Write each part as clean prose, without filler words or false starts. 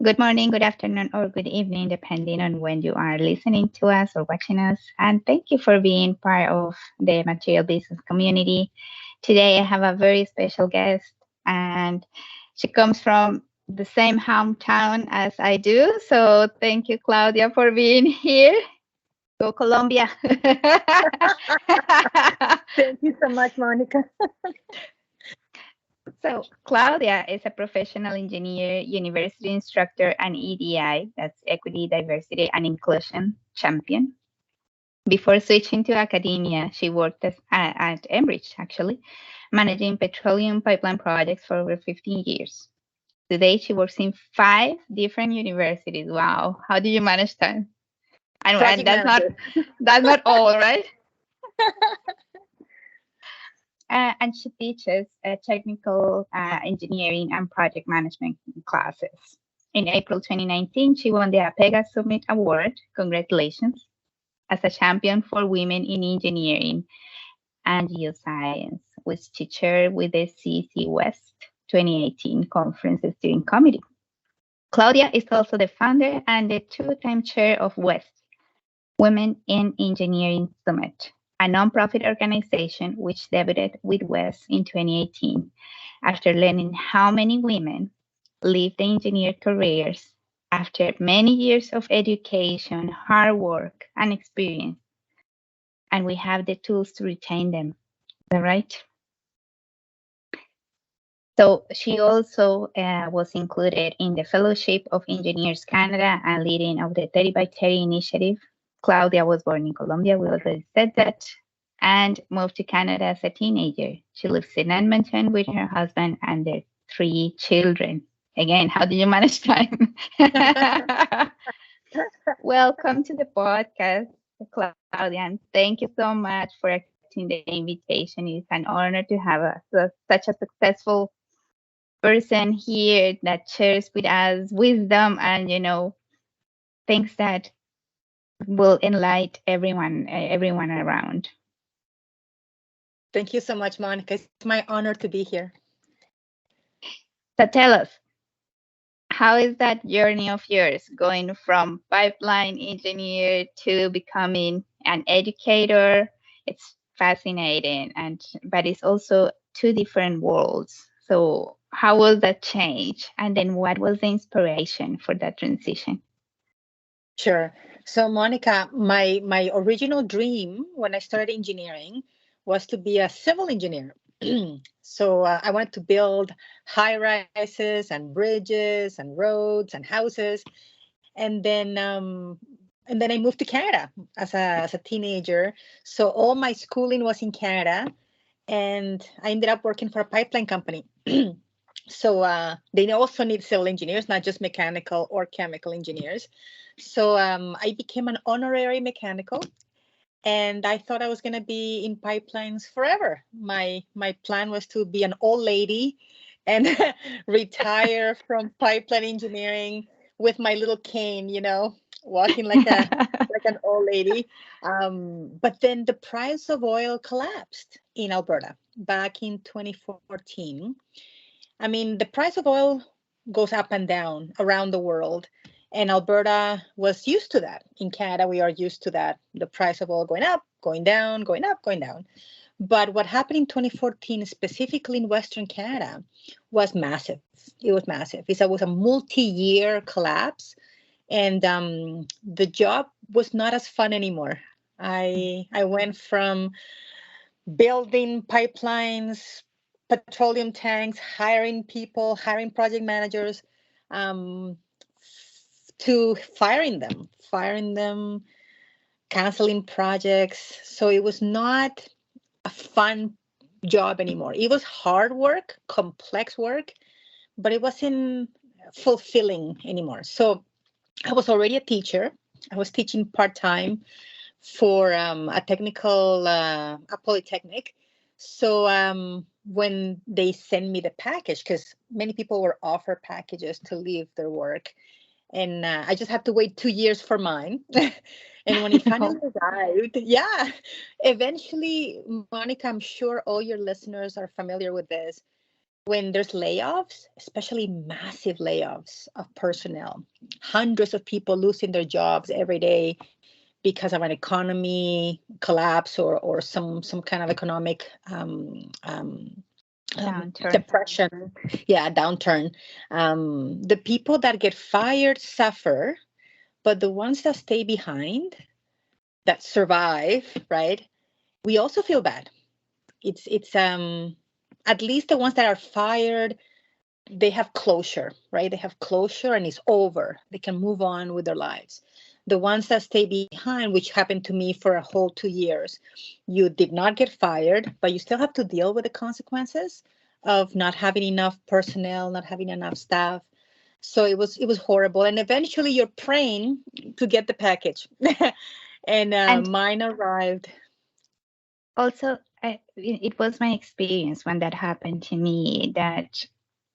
Good morning, good afternoon, or good evening, depending on when you are listening to us or watching us. And thank you for being part of the material business community. Today, I have a very special guest, and she comes from the same hometown as I do. So, thank you, Claudia, for being here. Go, Colombia. Thank you so much, Monica. So, Claudia is a professional engineer, university instructor, and EDI, that's Equity, Diversity, and Inclusion champion. Before switching to academia, she worked at Enbridge, actually, managing petroleum pipeline projects for over 15 years. Today, she works in 5 different universities. Wow, how do you manage time? And Project manager. that's not all, right? And she teaches technical engineering and project management classes. In April 2019, she won the APEGA Summit Award. Congratulations. As a champion for women in engineering and geoscience, which she chaired with the CC West 2018 conference steering committee. Claudia is also the founder and the two-time chair of West Women in Engineering Summit, a nonprofit organization which debuted with West in 2018 after learning how many women leave the engineer careers after many years of education, hard work, and experience, and we have the tools to retain them. Is that right? So she also was included in the Fellowship of Engineers Canada and leading of the 30 by 30 initiative. Claudia was born in Colombia, we already said that, and moved to Canada as a teenager. She lives in Edmonton with her husband and their 3 children. Again, how do you manage time? Welcome to the podcast, Claudia, and thank you so much for accepting the invitation. It's an honor to have such a successful person here that shares with us wisdom and things that will enlighten everyone around. Thank you so much, Monica. It's my honor to be here. So tell us, how is that journey of yours going from pipeline engineer to becoming an educator? It's fascinating, and but it's also two different worlds. So how was that change? And then what was the inspiration for that transition? Sure. So, Monica, my original dream when I started engineering was to be a civil engineer. So I wanted to build high rises and bridges and roads and houses, and then I moved to Canada as a teenager. So all my schooling was in Canada, and I ended up working for a pipeline company. So they also need civil engineers, not just mechanical or chemical engineers. So I became an honorary mechanical, and I thought I was going to be in pipelines forever. My plan was to be an old lady and retire from pipeline engineering with my little cane, walking like an old lady. But then the price of oil collapsed in Alberta back in 2014. I mean, the price of oil goes up and down around the world, and Alberta was used to that. In Canada, we are used to that. The price of oil going up, going down, going up, going down. But what happened in 2014, specifically in Western Canada, was massive. It was massive. It was a multi-year collapse, and the job was not as fun anymore. I went from building pipelines, petroleum tanks, hiring people, hiring project managers, um, to firing them, canceling projects. So it was not a fun job anymore. It was hard work, complex work, but it wasn't fulfilling anymore. So I was already a teacher. I was teaching part time for a technical, a polytechnic. So when they send me the package, because many people were offered packages to leave their work, and I just had to wait 2 years for mine. And when it finally No. arrived, yeah, eventually, Monica, I'm sure all your listeners are familiar with this. when there's layoffs, especially massive layoffs of personnel, hundreds of people losing their jobs every day because of an economy collapse or some kind of economic Downturn. depression, downturn. The people that get fired suffer, but the ones that stay behind, that survive, right? We also feel bad. It's at least the ones that are fired, they have closure, right? They have closure and it's over. They can move on with their lives. The ones that stay behind, which happened to me for a whole 2 years, you did not get fired, but you still have to deal with the consequences of not having enough personnel, not having enough staff. So it was horrible. And eventually you're praying to get the package. And mine arrived. Also, it was my experience when that happened to me that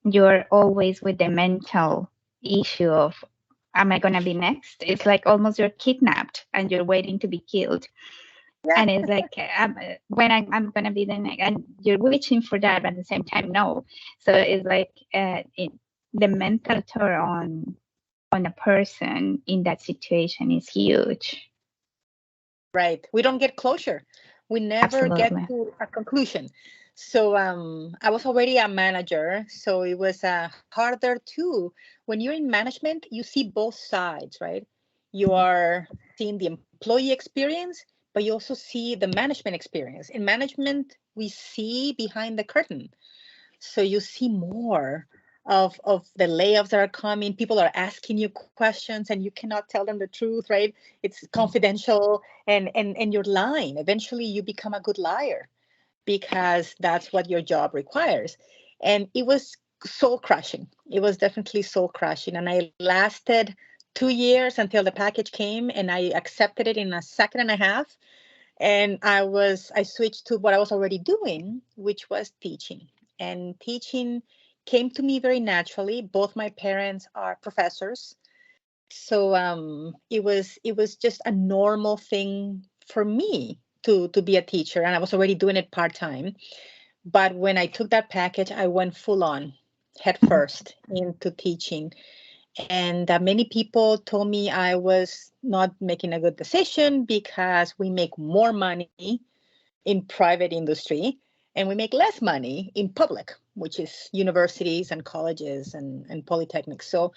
you're always with the mental issue of, am I going to be next? It's like almost you're kidnapped and you're waiting to be killed. Yeah. And it's like, when I'm going to be the next, and you're wishing for that, but at the same time, no. So it's like the mental toll on a person in that situation is huge. Right. We don't get closure. We never Absolutely. get to a conclusion. So I was already a manager, so it was harder too. When you're in management, you see both sides, right? You are seeing the employee experience, but you also see the management experience. In management, we see behind the curtain. So you see more of the layoffs that are coming. People are asking you questions and you cannot tell them the truth, right? It's confidential and you're lying. Eventually you become a good liar because that's what your job requires. And it was soul crushing. It was definitely soul crushing. And I lasted 2 years until the package came and I accepted it in a second and a half. And I switched to what I was already doing, which was teaching. And teaching came to me very naturally. Both my parents are professors, so it was just a normal thing for me to be a teacher, and I was already doing it part-time. But when I took that package, I went full on, head first into teaching. And many people told me I was not making a good decision because we make more money in private industry and we make less money in public, which is universities and colleges and polytechnics. So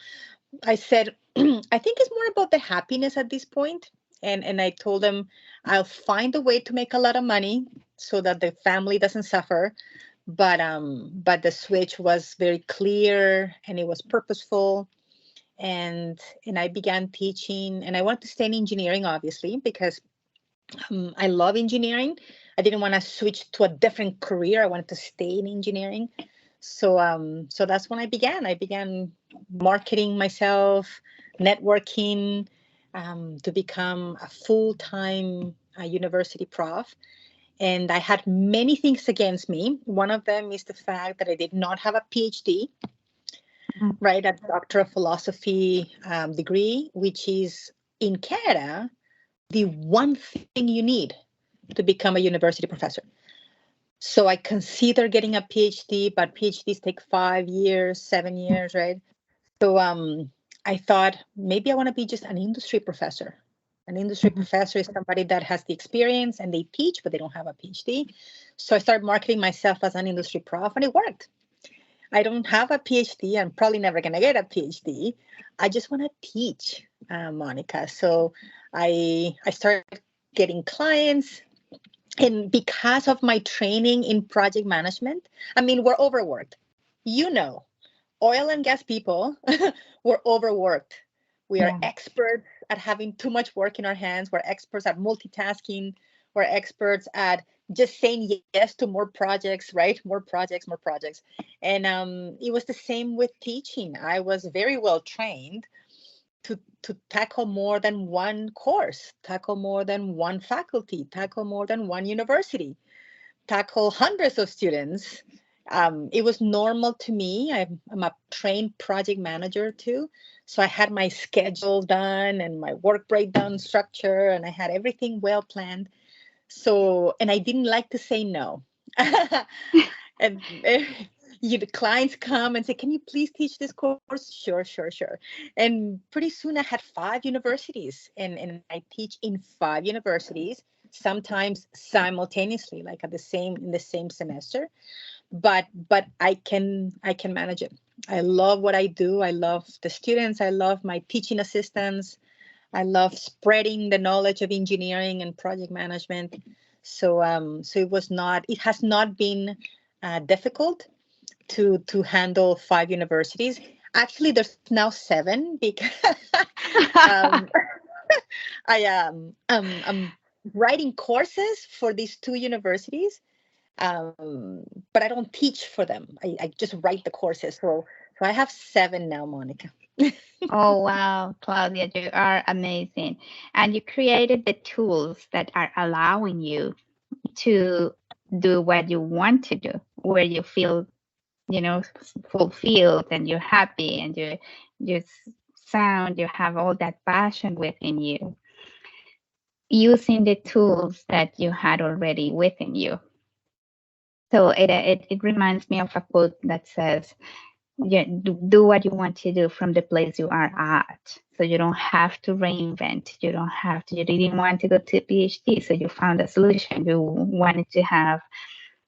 I said, I think it's more about the happiness at this point. And I told them I'll find a way to make a lot of money so that the family doesn't suffer. But the switch was very clear and it was purposeful. And I began teaching, and I wanted to stay in engineering, obviously, because I love engineering. I didn't want to switch to a different career. I wanted to stay in engineering. So that's when I began. I began marketing myself, networking, to become a full-time university prof. And I had many things against me. One of them is the fact that I did not have a PhD, right? A Doctor of Philosophy degree, which is in Canada the one thing you need to become a university professor. So I consider getting a PhD, but PhDs take 5 years, 7 years, right? So I thought maybe I want to be just an industry professor. An industry professor is somebody that has the experience and they teach, but they don't have a PhD. So I started marketing myself as an industry prof, and it worked. I don't have a PhD. I'm probably never going to get a PhD. I just want to teach, Monica. So I started getting clients. And because of my training in project management, I mean, we're overworked. You know, oil and gas people, we're overworked. We are experts at having too much work in our hands. We're experts at multitasking. We're experts at just saying yes to more projects, right? More projects, more projects. And it was the same with teaching. I was very well trained to tackle more than one course, tackle more than one faculty, tackle more than one university, tackle hundreds of students. It was normal to me. I'm a trained project manager too. So I had my schedule done and my work breakdown structure, and I had everything well planned. So, and I didn't like to say no. and The clients come and say, can you please teach this course? Sure, sure, sure. And pretty soon I had 5 universities, and I teach in 5 universities, sometimes simultaneously, like at the same in the same semester. But I can manage it. I love what I do. I love the students. I love my teaching assistants. I love spreading the knowledge of engineering and project management. So it has not been difficult to handle 5 universities. Actually, there's now 7 because um, I'm writing courses for these 2 universities, but I don't teach for them. I just write the courses. So I have 7 now, Monica. Oh, wow, Claudia, you are amazing. And you created the tools that are allowing you to do what you want to do, where you feel, fulfilled and you're happy and you sound, you have all that passion within you, using the tools that you had already within you. So it reminds me of a quote that says, yeah, do what you want to do from the place you are at. So you don't have to reinvent. You didn't want to go to PhD, so you found a solution. You wanted to have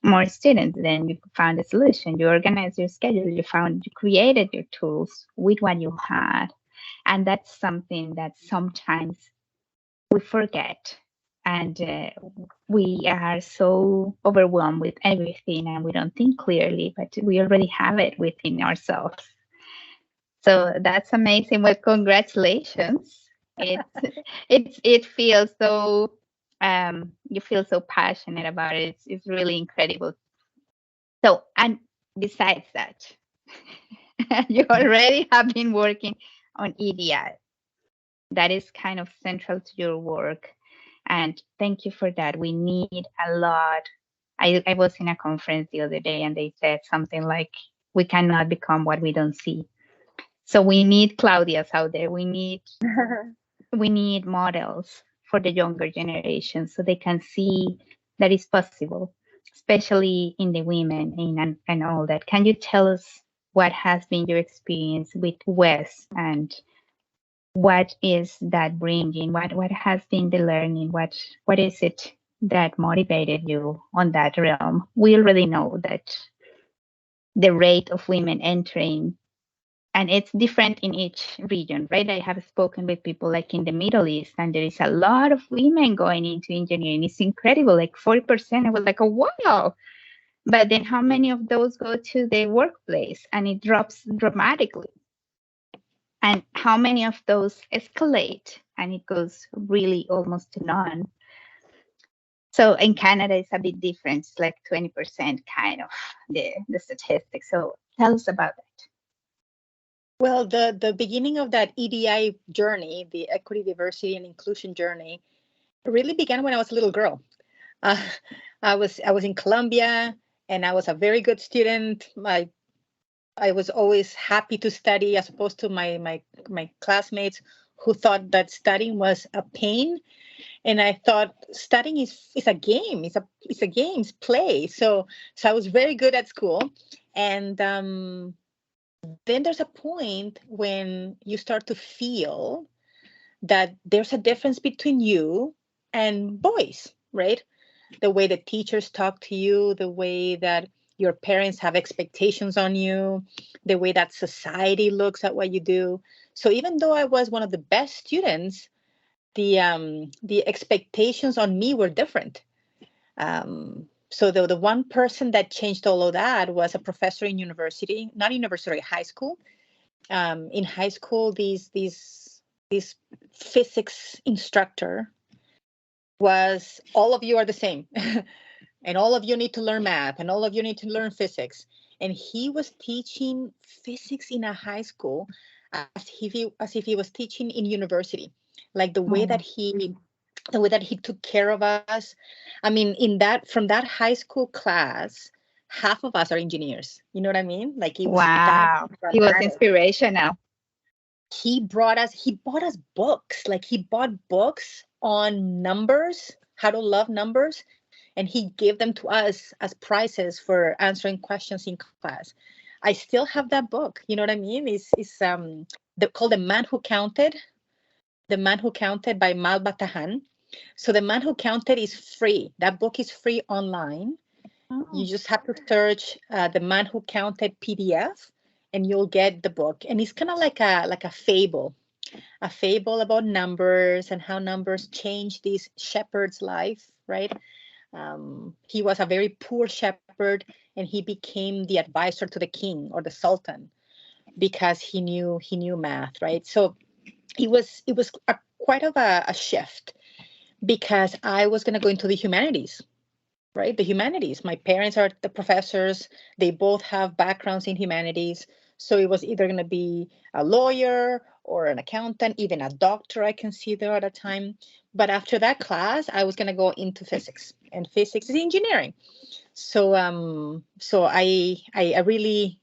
more students, then you found a solution. You organized your schedule. You created your tools with what you had. And that's something that sometimes we forget. And we are so overwhelmed with everything and we don't think clearly, but we already have it within ourselves. So that's amazing. Well, congratulations. It feels so you feel so passionate about it. It's really incredible. So, and besides that, you already have been working on EDI. That is kind of central to your work. And thank you for that. We need a lot. I was in a conference the other day and they said something like, we cannot become what we don't see. So we need Claudias out there. We need models for the younger generation so they can see that it's possible, especially in the women and all that. Can you tell us what has been your experience with Wes and what is that bringing? What has been the learning? What is it that motivated you on that realm? We already know that the rate of women entering, and it's different in each region, right? I have spoken with people like in the Middle East, and there is a lot of women going into engineering. It's incredible, like 40%. I was like, oh, wow. But then how many of those go to the workplace? And it drops dramatically. And how many of those escalate? And it goes really almost to none. So in Canada, it's a bit different. It's like 20% kind of the statistics. So tell us about that. Well, the beginning of that EDI journey, the equity, diversity, and inclusion journey, really began when I was a little girl. Uh, I was in Colombia, and I was a very good student. I was always happy to study, as opposed to my classmates who thought that studying was a pain. And I thought studying is a game. It's a games play. So I was very good at school, and then there's a point when you start to feel that there's a difference between you and boys, right? The way the teachers talk to you, the way that your parents have expectations on you, the way that society looks at what you do. So even though I was one of the best students, the expectations on me were different. So the one person that changed all of that was a professor in university, not university, high school. In high school, these physics instructor was, all of you are the same, and all of you need to learn math, and all of you need to learn physics. And he was teaching physics in a high school as if he was teaching in university, like the way that he took care of us. I mean, from that high school class, half of us are engineers. You know what I mean? Like, it was that Wow. He was dramatic. inspirational. He bought us books. Like, he bought books on numbers, how to love numbers. and he gave them to us as prizes for answering questions in class. I still have that book. You know what I mean? It's called The Man Who Counted. The Man Who Counted by Mal Batahan. So The Man Who Counted is free. That book is free online. You just have to search The Man Who Counted PDF, and you'll get the book. And it's kind of like a fable about numbers and how numbers change this shepherd's life, right? He was a very poor shepherd, and he became the advisor to the king or the sultan because he knew math, right? So it was quite of a shift, because I was going to go into the humanities, right? The humanities. My parents are the professors. They both have backgrounds in humanities. So it was either going to be a lawyer or an accountant, even a doctor I consider at a time. But after that class, I was going to go into physics, and physics is engineering. So I really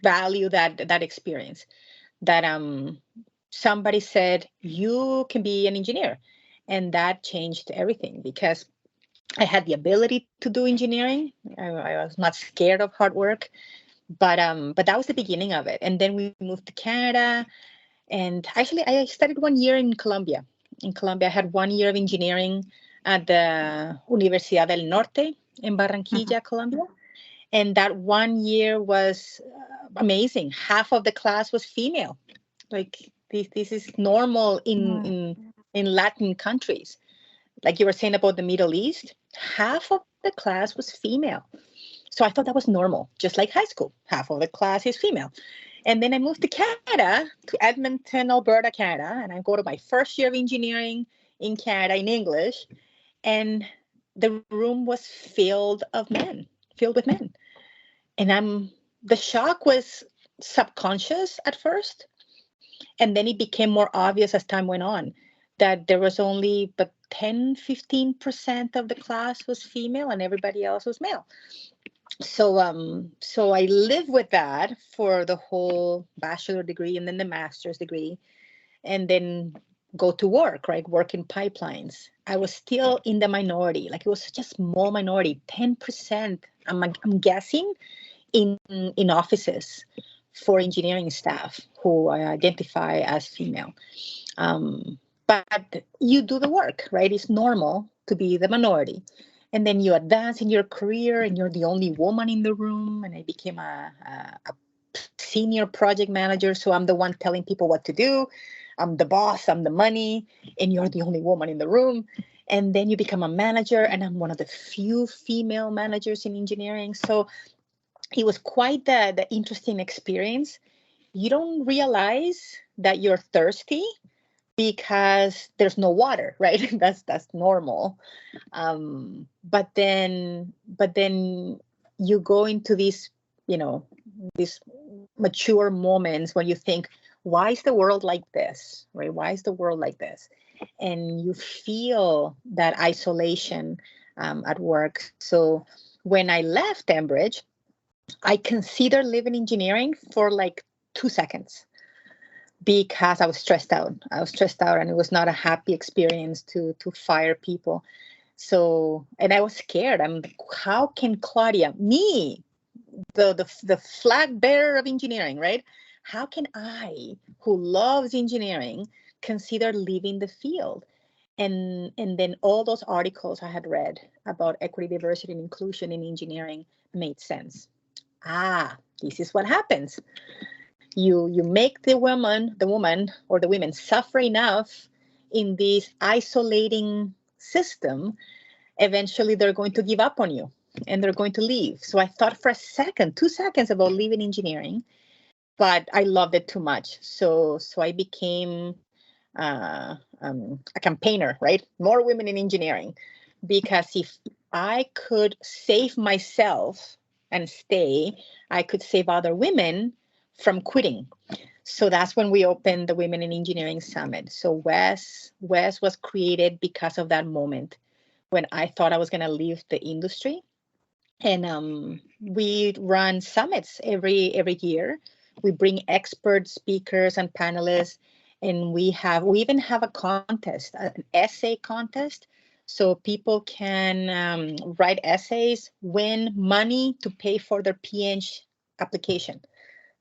value that experience, that somebody said you can be an engineer, and that changed everything, because I had the ability to do engineering. I was not scared of hard work, but that was the beginning of it. And then we moved to Canada, and actually I studied 1 year in Colombia. In Colombia, I had 1 year of engineering at the Universidad del Norte in Barranquilla, Colombia. And that 1 year was amazing. Half of the class was female. Like this is normal in Latin countries. Like you were saying about the Middle East, half of the class was female. So I thought that was normal, just like high school. Half of the class is female. And then I moved to Canada, to Edmonton, Alberta, Canada, and I go to my first year of engineering in Canada in English, and the room was filled with men. And the shock was subconscious at first, and then it became more obvious as time went on, that there was only but 10-15% of the class was female and everybody else was male. So I lived with that for the whole bachelor degree and then the master's degree, and then go to work, right? Work in pipelines. I was still in the minority. Like, it was such a small minority, 10%, I'm guessing, in offices for engineering staff who identify as female. But you do the work, right? It's normal to be the minority. And then you advance in your career, and you're the only woman in the room. And I became a senior project manager. So I'm the one telling people what to do. I'm the boss, I'm the money, and you're the only woman in the room. And then you become a manager, and I'm one of the few female managers in engineering. So it was quite the interesting experience. You don't realize that you're thirsty because there's no water, right? That's normal. But then you go into these mature moments when you think, why is the world like this, right? Why is the world like this? And you feel that isolation at work. So when I left Cambridge, I considered leaving engineering for like 2 seconds, because I was stressed out. And it was not a happy experience to fire people. So, and I was scared. I'm like, how can Claudia, me, the flag bearer of engineering, right? How can I, who loves engineering, consider leaving the field? And then all those articles I had read about equity, diversity, and inclusion in engineering made sense. This is what happens. You make the woman or the women suffer enough in this isolating system. Eventually they're going to give up on you and they're going to leave. So I thought for a second, 2 seconds, about leaving engineering, but I loved it too much. So I became a campaigner, right? More women in engineering, because if I could save myself and stay, I could save other women from quitting. So that's when we opened the Women in Engineering Summit. So WES was created because of that moment when I thought I was going to leave the industry. And we run summits every year. We bring expert speakers and panelists, and we even have a contest, an essay contest, So people can write essays, win money to pay for their PhD application,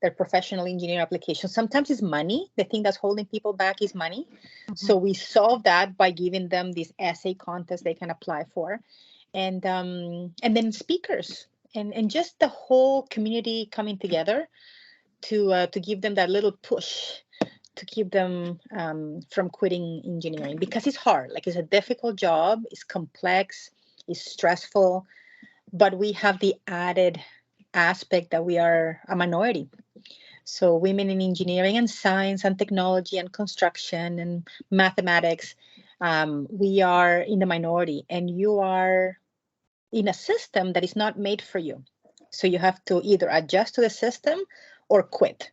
their professional engineer application. Sometimes it's money. The thing that's holding people back is money. So we solve that by giving them this essay contest they can apply for, and then speakers and just the whole community coming together to give them that little push to keep them from quitting engineering, because it's hard. Like, it's a difficult job, it's complex, it's stressful, but we have the added aspect that we are a minority. So women in engineering and science and technology and construction and mathematics, we are in the minority, and you are in a system that is not made for you. So you have to either adjust to the system or quit.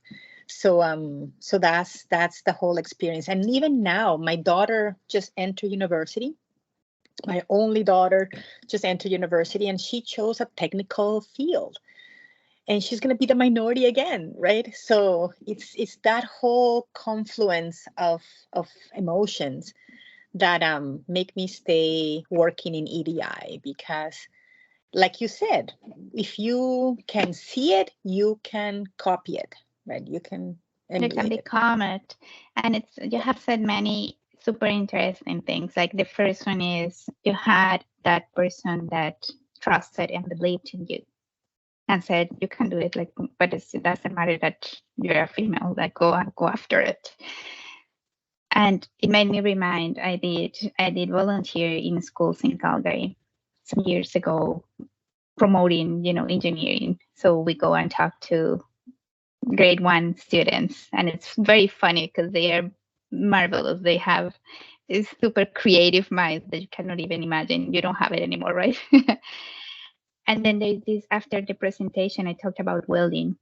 So that's the whole experience. And even now, my daughter just entered university. My only daughter just entered university, and she chose a technical field. And she's going to be the minority again, right? So it's that whole confluence of emotions that make me stay working in EDI, because, like you said, if you can see it, you can copy it, right? You can become it. And you have said many super interesting things. Like, the first one is you had that person that trusted and believed in you and said, you can do it. Like, but it doesn't matter that you're a female, like, go after it. And it made me remind, I did volunteer in schools in Calgary some years ago, promoting, engineering. So we go and talk to grade 1 students, and it's very funny because they are marvelous. They have this super creative mind that you cannot even imagine. You don't have it anymore, right? And then there's this, after the presentation, I talked about welding.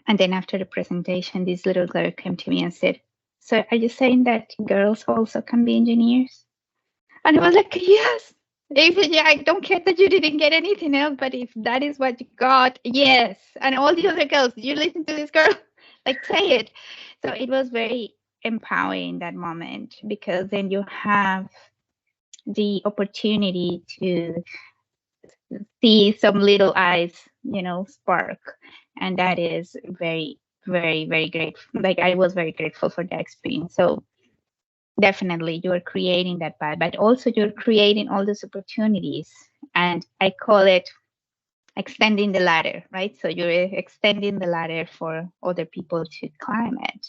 And then after the presentation, this little girl came to me and said, so are you saying that girls also can be engineers? And I was like, yes. Yeah, I don't care that you didn't get anything else, but if that is what you got, yes. And all the other girls, you listen to this girl, like, say it. So it was very empowering, that moment, because then you have the opportunity to see some little eyes, spark. And that is very, very, very great. Like, I was very grateful for that experience. So definitely you're creating that path, but also you're creating all those opportunities. And I call it extending the ladder, right? So you're extending the ladder for other people to climb it,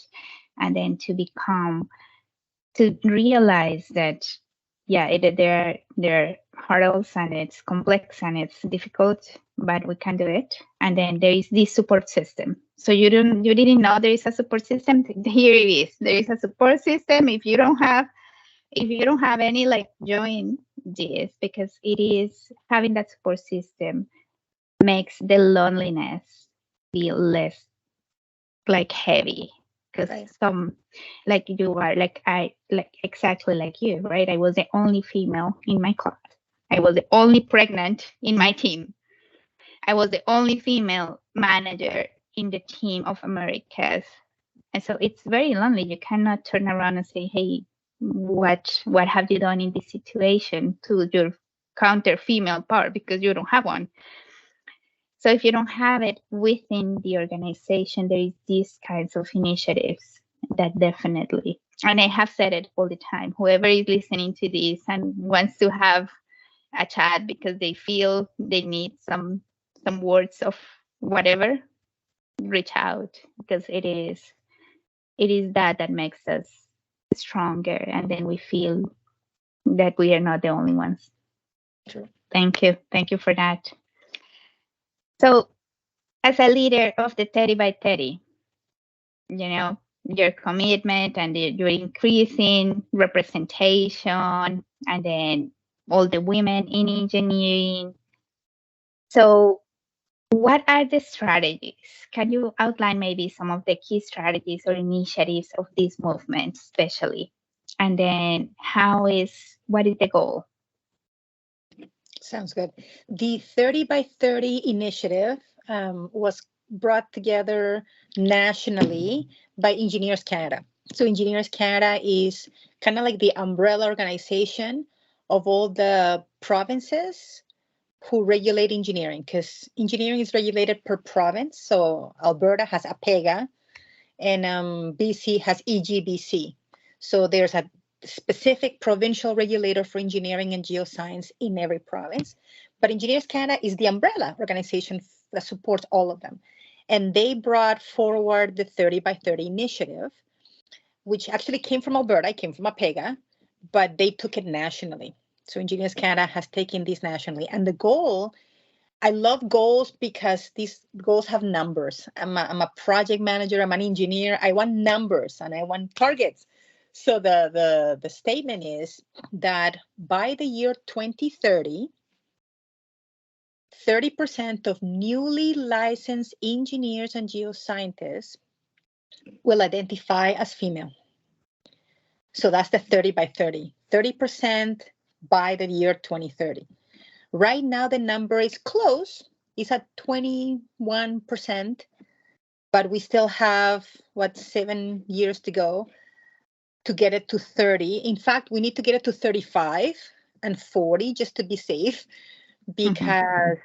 and then to realize that, yeah, there are hurdles, and it's complex and it's difficult, but we can do it. And then there is this support system. So you didn't know there is a support system. Here it is. There is a support system. If you don't have any, like, join this, because it is, having that support system makes the loneliness feel less, like, heavy. Because right. like you are, like exactly like you, right? I was the only female in my class. I was the only pregnant in my team. I was the only female manager in the team of Americas. And so it's very lonely. You cannot turn around and say, hey, what have you done in this situation to your counter female part, because you don't have one. So if you don't have it within the organization, there is these kinds of initiatives that definitely, and I have said it all the time, whoever is listening to this and wants to have a chat because they feel they need some words of whatever, reach out, because it is that makes us stronger, and then we feel that we are not the only ones. True. Thank you for that. So, as a leader of the 30 by 30, your commitment, and your increasing representation, and then all the women in engineering. So what are the strategies? Can you outline maybe some of the key strategies or initiatives of this movement, especially? And then what is the goal? Sounds good. The 30 by 30 initiative was brought together nationally by Engineers Canada. So Engineers Canada is kind of like the umbrella organization of all the provinces who regulate engineering, because engineering is regulated per province. So Alberta has APEGA, and BC has EGBC. So there's a specific provincial regulator for engineering and geoscience in every province. But Engineers Canada is the umbrella organization that supports all of them. And they brought forward the 30 by 30 initiative, which actually came from Alberta, it came from APEGA, but they took it nationally. So Engineers Canada has taken this nationally. And the goal, I love goals because these goals have numbers. I'm a project manager, I'm an engineer. I want numbers and I want targets. So the statement is that by the year 2030, 30% of newly licensed engineers and geoscientists will identify as female. So that's the 30 by 30, 30% by the year 2030. Right now, the number is close. It's at 21%, but we still have, 7 years to go to get it to 30. In fact, we need to get it to 35 and 40 just to be safe, because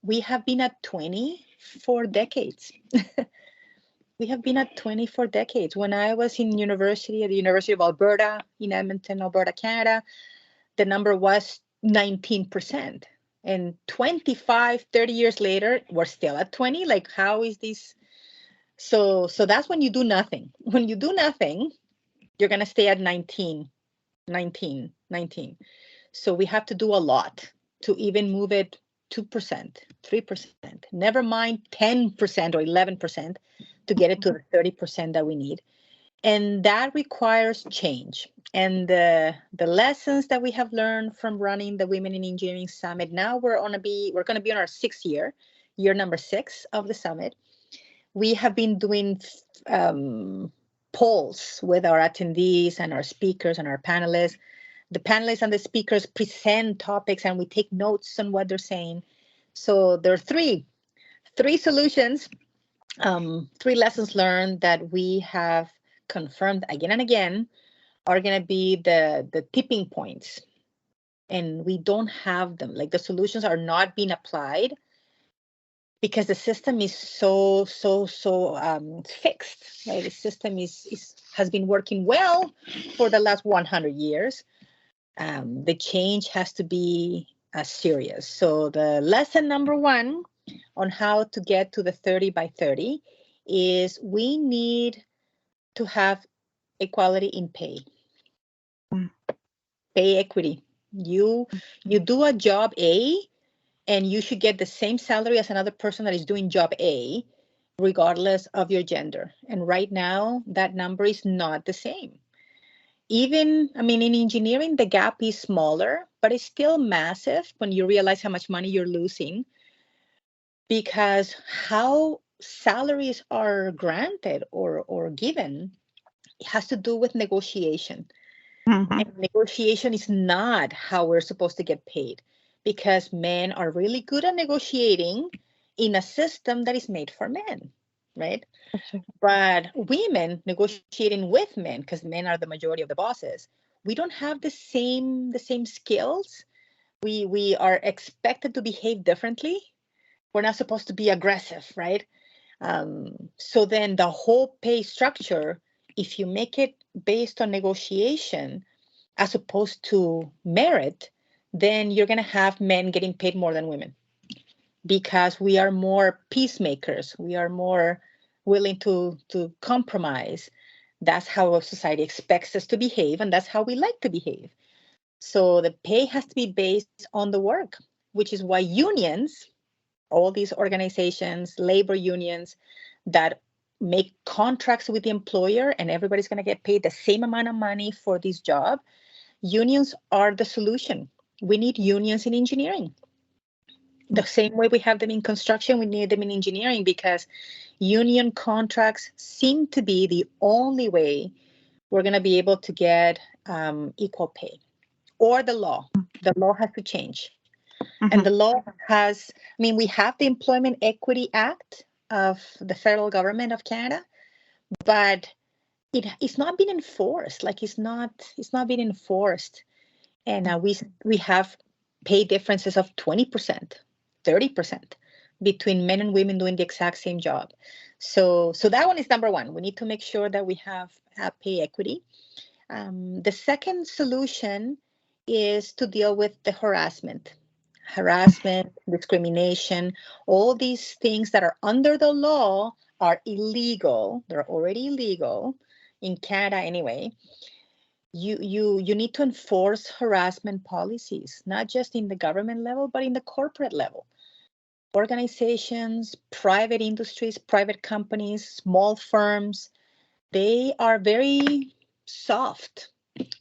we have been at 20 for decades. We have been at 20 for decades. When I was in university at the University of Alberta in Edmonton, Alberta, Canada, the number was 19%. And 25, 30 years later, we're still at 20. Like, how is this? So that's when you do nothing. When you do nothing, you're going to stay at 19. So we have to do a lot to even move it 2%, 3%, never mind 10% or 11% to get it to the 30% that we need. And that requires change. And the lessons that we have learned from running the Women in Engineering Summit, now we're going to be on our 6th year number 6 of the summit. We have been doing polls with our attendees and our speakers and our panelists. The panelists and the speakers present topics and we take notes on what they're saying. So there are three solutions, 3 lessons learned that we have confirmed again and again are going to be the tipping points. And we don't have them. Like, the solutions are not being applied because the system is so fixed, right? The system has been working well for the last 100 years. The change has to be serious. So the lesson number 1 on how to get to the 30 by 30 is we need to have equality in pay. Pay equity. You do a job A and you should get the same salary as another person that is doing job A, regardless of your gender. And right now, that number is not the same. Even, in engineering, the gap is smaller, but it's still massive when you realize how much money you're losing, because how salaries are granted or given has to do with negotiation. And negotiation is not how we're supposed to get paid, because men are really good at negotiating in a system that is made for men, right? But women negotiating with men, because men are the majority of the bosses, we don't have the same skills. We are expected to behave differently. We're not supposed to be aggressive, right? So then the whole pay structure, if you make it based on negotiation as opposed to merit, then you're going to have men getting paid more than women, because we are more peacemakers. We are more willing to compromise. That's how society expects us to behave, and that's how we like to behave. So the pay has to be based on the work, which is why unions, all these organizations, labor unions that make contracts with the employer and everybody's going to get paid the same amount of money for this job, unions are the solution. We need unions in engineering. The same way we have them in construction, we need them in engineering, because union contracts seem to be the only way we're going to be able to get equal pay. Or the law. The law has to change. And the law has, we have the Employment Equity Act of the federal government of Canada, but it's not been enforced. Like, it's not being enforced. And we have pay differences of 20%, 30% between men and women doing the exact same job. So that one is number one. We need to make sure that we have pay equity. The second solution is to deal with the harassment, discrimination, all these things that are under the law are illegal. They're already illegal in Canada anyway. You need to enforce harassment policies, not just in the government level, but in the corporate level. Organizations, private industries, private companies, small firms, they are very soft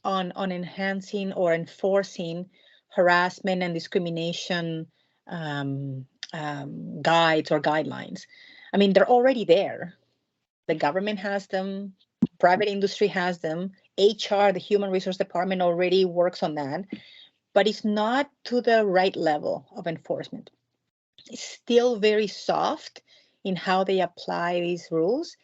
on enhancing or enforcing harassment and discrimination guides or guidelines. I mean, they're already there. The government has them, private industry has them, HR, the human resource department already works on that, but it's not to the right level of enforcement. It's still very soft in how they apply these rules.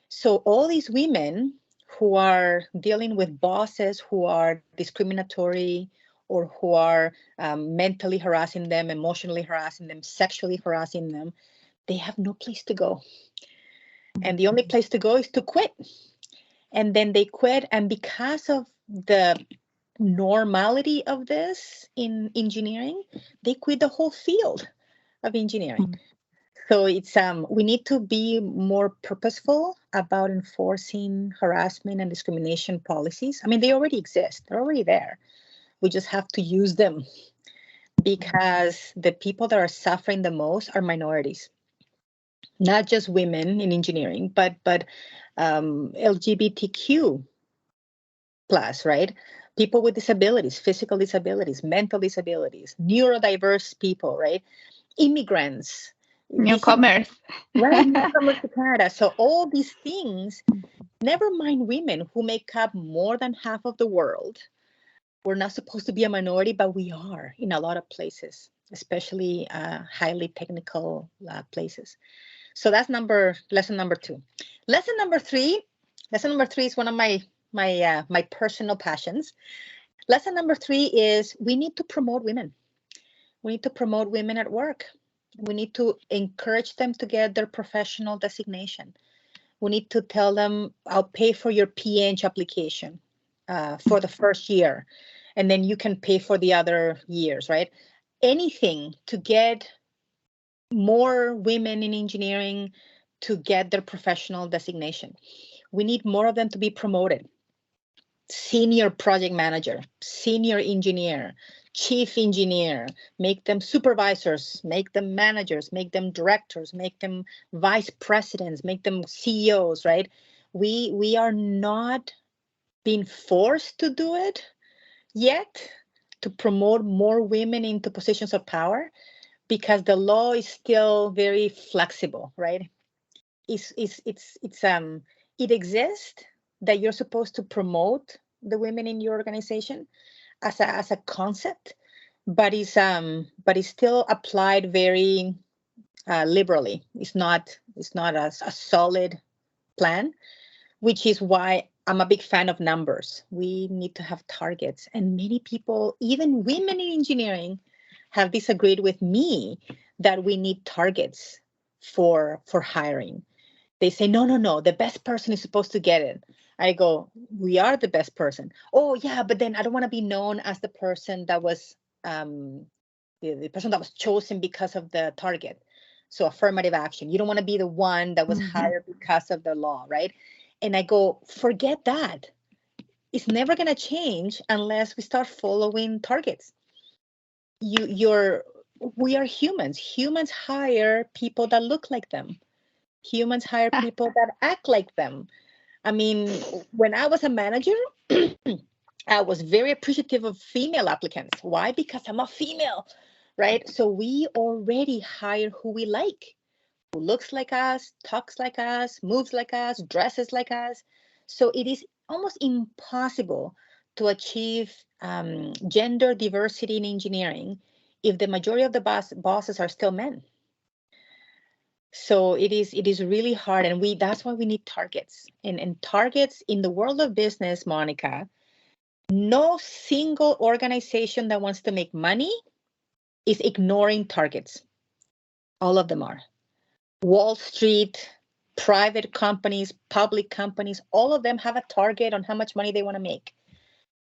So all these women who are dealing with bosses who are discriminatory or who are mentally harassing them, emotionally harassing them, sexually harassing them, they have no place to go. And the only place to go is to quit. And then they quit. And because of the normality of this in engineering, they quit the whole field of engineering. So it's we need to be more purposeful about enforcing harassment and discrimination policies. I mean, they already exist. They're already there. We just have to use them because the people that are suffering the most are minorities. Not just women in engineering, but LGBTQ plus, right? People with disabilities, physical disabilities, mental disabilities, neurodiverse people, right? Immigrants. Newcomers. Right, newcomers to Canada. So all these things, never mind women who make up more than half of the world. We're not supposed to be a minority, but we are in a lot of places, especially highly technical places. So that's lesson number 2. Lesson number three is one of my personal passions. Lesson number 3 is we need to promote women. We need to promote women at work. We need to encourage them to get their professional designation. We need to tell them, I'll pay for your PNG application for the first year, and then you can pay for the other years, right? Anything to get more women in engineering to get their professional designation. We need more of them to be promoted. Senior project manager, senior engineer, chief engineer, make them supervisors, make them managers, make them directors, make them vice presidents, make them CEOs, right? We are not being forced to do it yet, to promote more women into positions of power, because the law is still very flexible, right? It exists that you're supposed to promote the women in your organization as a concept, but it's still applied very liberally. It's not a solid plan, which is why I'm a big fan of numbers. We need to have targets, and many people, even women in engineering, have disagreed with me that we need targets for hiring. They say, no, the best person is supposed to get it. I go, we are the best person. Oh yeah, but then I don't want to be known as the person that was the person that was chosen because of the target. So affirmative action. You don't want to be the one that was hired because of the law, right? And I go, forget that. It's never going to change unless we start following targets. We are humans. Humans hire people that look like them. Humans hire people that act like them. I mean, when I was a manager, I was very appreciative of female applicants. Why? Because I'm a female, right? So we already hire who we like, who looks like us, talks like us, moves like us, dresses like us. So it is almost impossible to achieve gender diversity in engineering if the majority of the bosses are still men. So it is really hard, and that's why we need targets. And targets in the world of business, Monica, No single organization that wants to make money is ignoring targets. All of them are. Wall Street, private companies, public companies, all of them have a target on how much money they want to make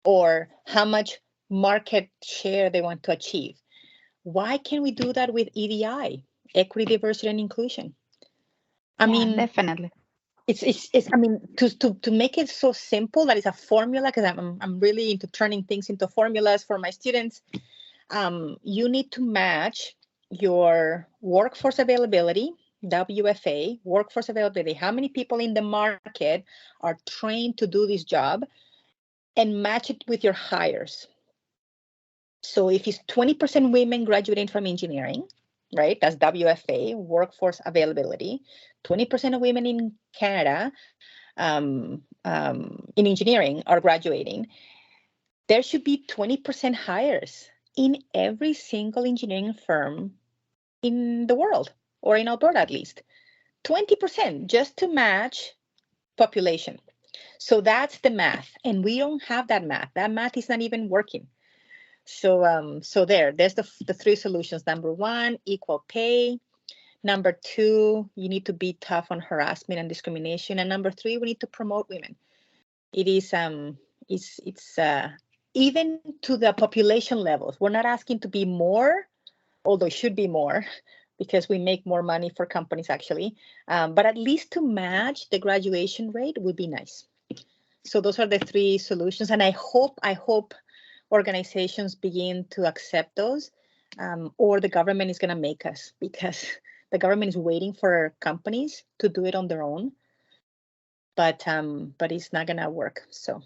or how much market share they want to achieve. Why can't we do that with EDI, equity, diversity, and inclusion? I mean, definitely. it's I mean, to make it so simple that it's a formula, because I'm really into turning things into formulas for my students. You need to match your workforce availability, WFA, workforce availability, how many people in the market are trained to do this job, and match it with your hires. So if it's 20% women graduating from engineering, right, that's WFA, workforce availability, 20% of women in Canada in engineering are graduating, there should be 20% hires in every single engineering firm in the world, or in Alberta at least. 20% just to match population. So that's the math, and we don't have that math. That math is not even working. So there's the three solutions. Number one, equal pay. Number two, you need to be tough on harassment and discrimination. And number three, we need to promote women. It is it's even to the population levels. We're not asking to be more, although it should be more, because we make more money for companies actually. But at least to match the graduation rate would be nice. So those are the three solutions, and I hope organizations begin to accept those, or the government is going to make us, because the government is waiting for companies to do it on their own. But it's not going to work. So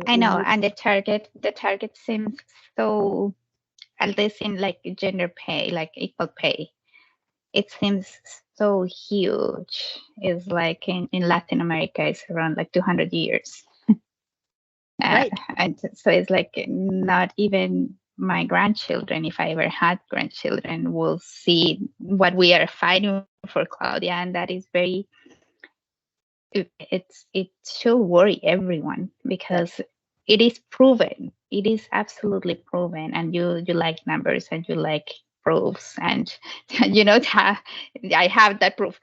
I know, and the target seems so, at least in like gender pay, like equal pay, it seems so huge. It's like in Latin America, it's around like 200 years. Right. And so it's like not even my grandchildren, if I ever had grandchildren, will see what we are fighting for, Claudia, and that is very. It should worry everyone, because it is proven. It is absolutely proven, and you like numbers and you like proofs, and I have that proof.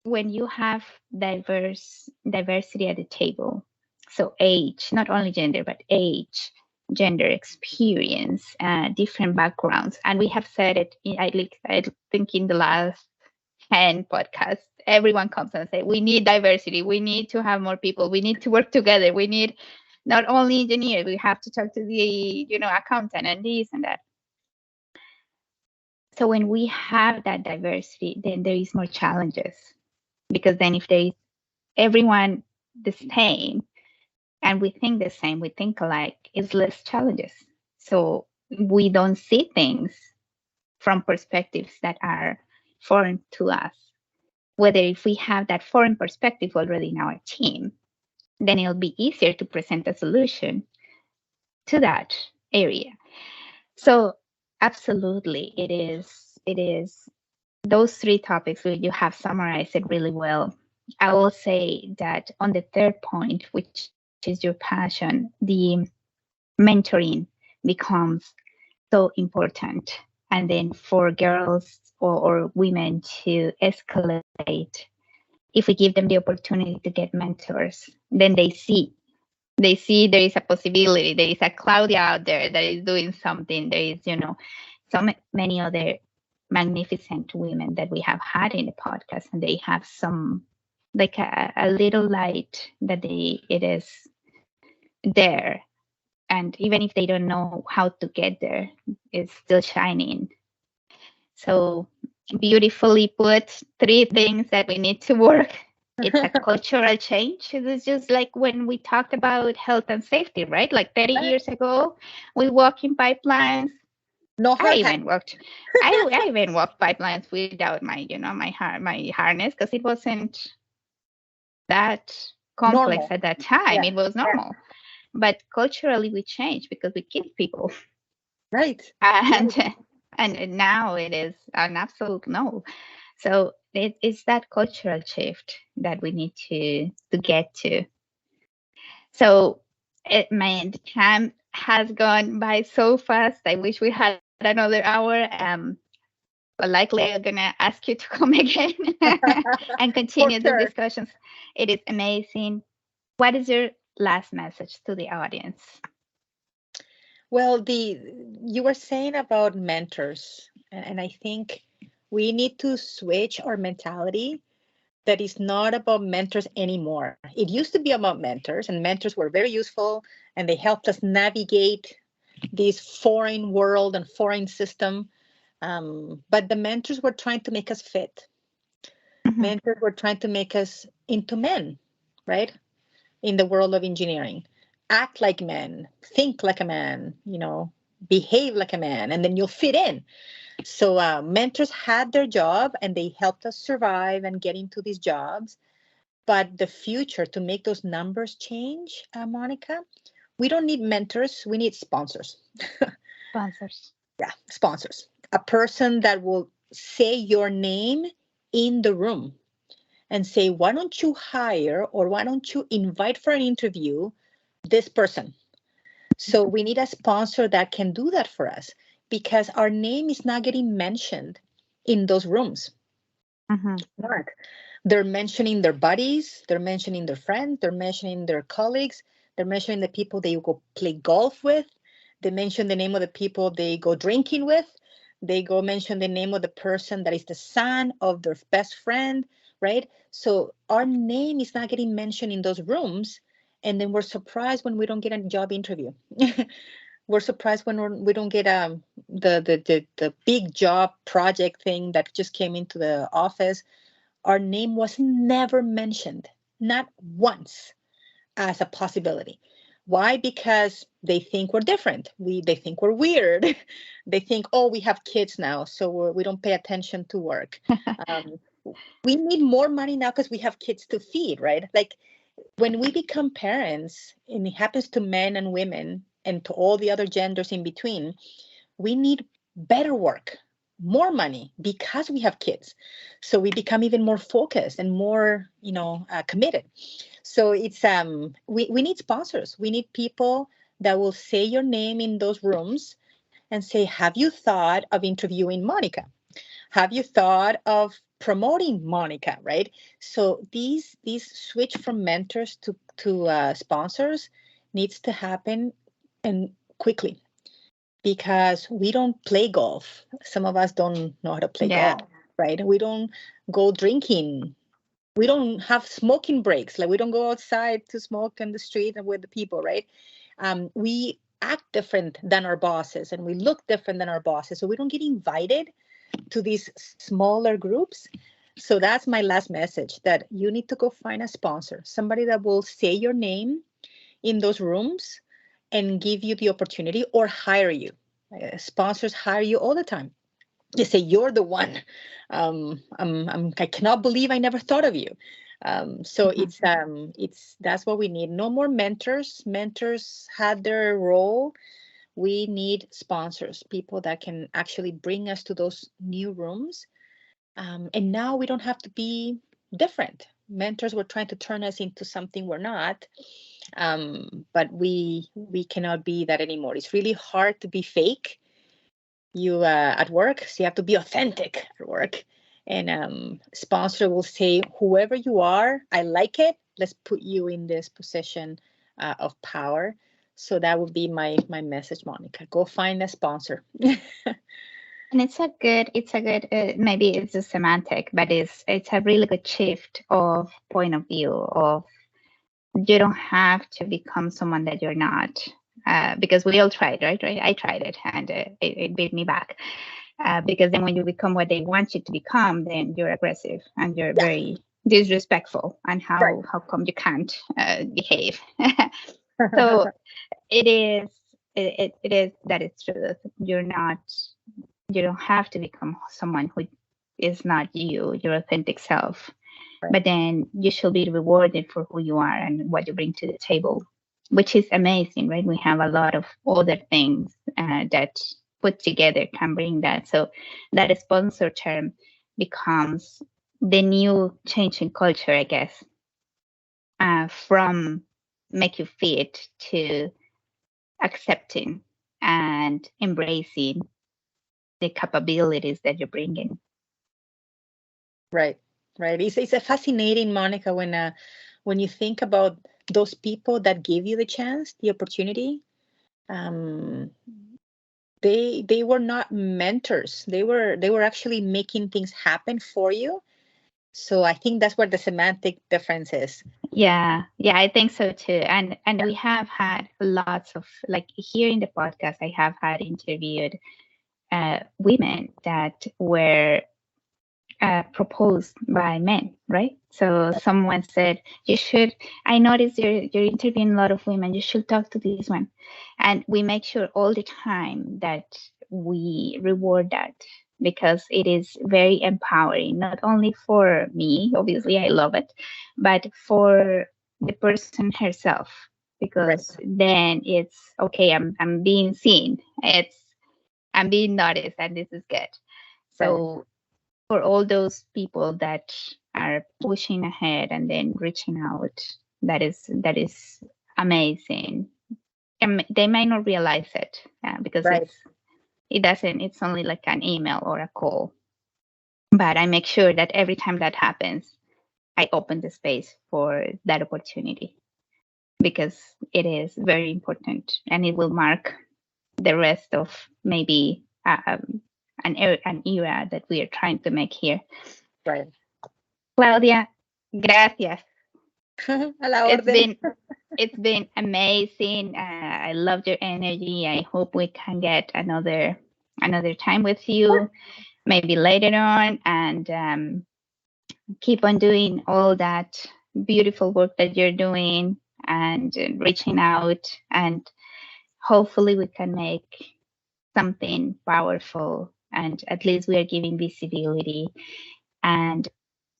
When you have diversity at the table, so age, not only gender, but age, gender, experience, different backgrounds, and we have said it. I think in the last 10 podcasts, everyone comes and say, we need diversity. We need to have more people. We need to work together. We need not only engineers, we have to talk to the, accountant and this and that. So when we have that diversity, then there is more challenges, because then if there is everyone the same and we think the same, we think alike, it's less challenges. So we don't see things from perspectives that are foreign to us. Whether if we have that foreign perspective already in our team, then it'll be easier to present a solution to that area. So absolutely, it is those three topics where you have summarized it really well. I will say that on the third point, which is your passion, the mentoring becomes so important. And then for girls or women to escalate, if we give them the opportunity to get mentors, then they see there is a possibility. There is a Claudia out there that is doing something. There is, so many other magnificent women that we have had in the podcast, and they have some, like a little light that it is there. And even if they don't know how to get there, it's still shining. So beautifully put, three things that we need to work. It's a cultural change. It's just like when we talked about health and safety, right? Like 30 years ago, we walk in pipelines. No hard I even walked pipelines without my, my harness, because it wasn't that complex at that time. It was normal. But culturally, we changed because we keep people. Right. And now it is an absolute no. So it's that cultural shift that we need to get to. So Man, the time has gone by so fast. I wish we had another hour. But likely I'm gonna ask you to come again and For continue the sure. discussions. It is amazing. What is your last message to the audience? Well, the you were saying about mentors, and I think we need to switch our mentality that is not about mentors anymore. It used to be about mentors, and mentors were very useful and they helped us navigate this foreign world and foreign system. But the mentors were trying to make us fit. Mhm. Mentors were trying to make us into men, right? In the world of engineering. Act like men, think like a man, behave like a man, and then you'll fit in. So mentors had their job and they helped us survive and get into these jobs. But the future, to make those numbers change, Monica, we don't need mentors, we need sponsors. Sponsors. Yeah, sponsors. A person that will say your name in the room and say, why don't you hire or why don't you invite for an interview this person? So we need a sponsor that can do that for us because our name is not getting mentioned in those rooms. Mhm. Not. They're mentioning their buddies, they're mentioning their friends, they're mentioning their colleagues, they're mentioning the people they go play golf with, they mention the name of the people they go drinking with, they go mention the name of the person that is the son of their best friend, right? So our name is not getting mentioned in those rooms, and then we're surprised when we don't get a job interview. We're surprised when we don't get the big job project thing that just came into the office. Our name was never mentioned, not once, as a possibility. Why? Because they think we're different. They think we're weird. They think, oh, we have kids now, so we don't pay attention to work. Um, we need more money now because we have kids to feed, right? Like when we become parents, and it happens to men and women and to all the other genders in between, we need better work, more money because we have kids. So we become even more focused and more, committed. So it's we need sponsors. We need people that will say your name in those rooms and say, have you thought of interviewing Monica? Have you thought of promoting Monica? Right. So these switch from mentors to sponsors needs to happen and quickly because we don't play golf. Some of us don't know how to play Yeah. golf, right? We don't go drinking. We don't have smoking breaks. Like we don't go outside to smoke in the street and with the people, right? We act different than our bosses and we look different than our bosses. So we don't get invited to these smaller groups. So that's my last message, that you need to go find a sponsor, somebody that will say your name in those rooms and give you the opportunity or hire you. Sponsors hire you all the time. They say you're the one. I cannot believe I never thought of you. So Mhm. it's that's what we need. No more mentors. Mentors had their role. We need sponsors, people that can actually bring us to those new rooms. And now we don't have to be different. Mentors were trying to turn us into something we're not, but we cannot be that anymore. It's really hard to be fake. You at work, so you have to be authentic at work. And sponsor will say, whoever you are, I like it. Let's put you in this position of power. So that would be my message, Monica. Go find a sponsor. And maybe it's a semantic, but it's a really good shift of point of view of you don't have to become someone that you're not. Because we all tried, right? Right? I tried it and it beat me back. Because then when you become what they want you to become, then you're aggressive and you're Yeah, very disrespectful. And right. how come you can't behave? So it is it is that it's true. You don't have to become someone who is not you, your authentic self. Right. But then you should be rewarded for who you are and what you bring to the table, which is amazing, right? We have a lot of other things that put together can bring that. So that sponsor term becomes the new change in culture, I guess, from make you fit to accepting and embracing the capabilities that you're bringing. Right, right. It's a fascinating, Monica, when you think about those people that give you the chance, the opportunity. Um, they were not mentors. They were actually making things happen for you. So I think that's where the semantic difference is. Yeah, I think so too. And we have had lots of, like, here in the podcast, I have had interviewed women that were proposed by men, right? So someone said, you should, I noticed you're interviewing a lot of women, you should talk to this one. And we make sure all the time that we reward that, because it is very empowering, not only for me, obviously I love it, but for the person herself, Right, because then it's okay, I'm being seen, I'm being noticed, and this is good. right, So for all those people that are pushing ahead and then reaching out, that is amazing. And they might not realize it, because right. it's only like an email or a call. But I make sure that every time that happens, I open the space for that opportunity, because it is very important, and it will mark the rest of maybe an era that we are trying to make here. Right. Claudia, gracias. A la It's orden. been it's been amazing. I loved your energy. I hope we can get another time with you, maybe later on, and keep on doing all that beautiful work that you're doing, and reaching out, and hopefully we can make something powerful, and at least we are giving visibility and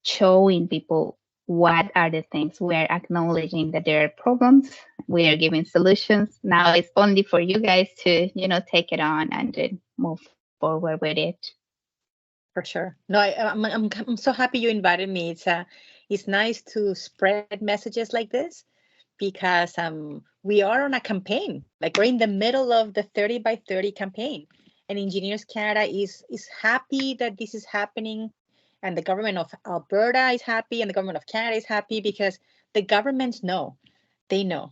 showing people what are the things. We are acknowledging that there are problems, we are giving solutions. Now it's only for you guys to take it on and move forward with it. For sure. No, I'm so happy you invited me. It's nice to spread messages like this because we are on a campaign. Like we're in the middle of the 30 by 30 campaign, and Engineers Canada is happy that this is happening, and the government of Alberta is happy, and the government of Canada is happy because the governments know, they know.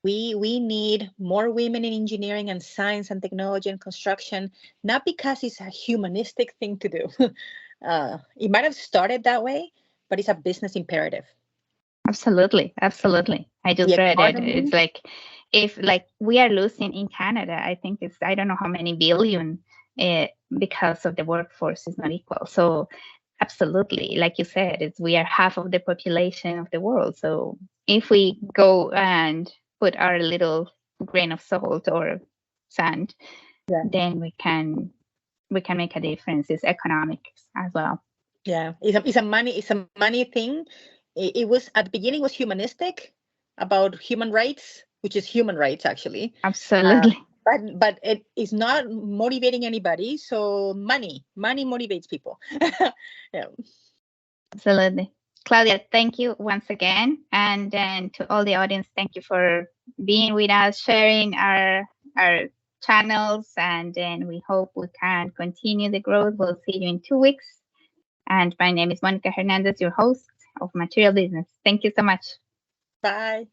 We need more women in engineering and science and technology and construction, not because it's a humanistic thing to do. It might have started that way, but it's a business imperative. Absolutely, absolutely. I The just read it. economy, It's like, if like we are losing in Canada, I think it's, I don't know how many billion, because of the workforce is not equal. So absolutely, like you said, it's, we are half of the population of the world. So if we go and put our little grain of salt or sand, yeah, then we can make a difference. It's economics as well. yeah, it's a money thing. It was at the beginning was humanistic about human rights, which is human rights actually. Uh, Absolutely. but it is not motivating anybody. So money motivates people. Yeah. Absolutely. Claudia, thank you once again. And then to all the audience, thank you for being with us, sharing our channels. And then we hope we can continue the growth. We'll see you in 2 weeks. And my name is Monica Hernandez, your host of Material Business. Thank you so much. Bye.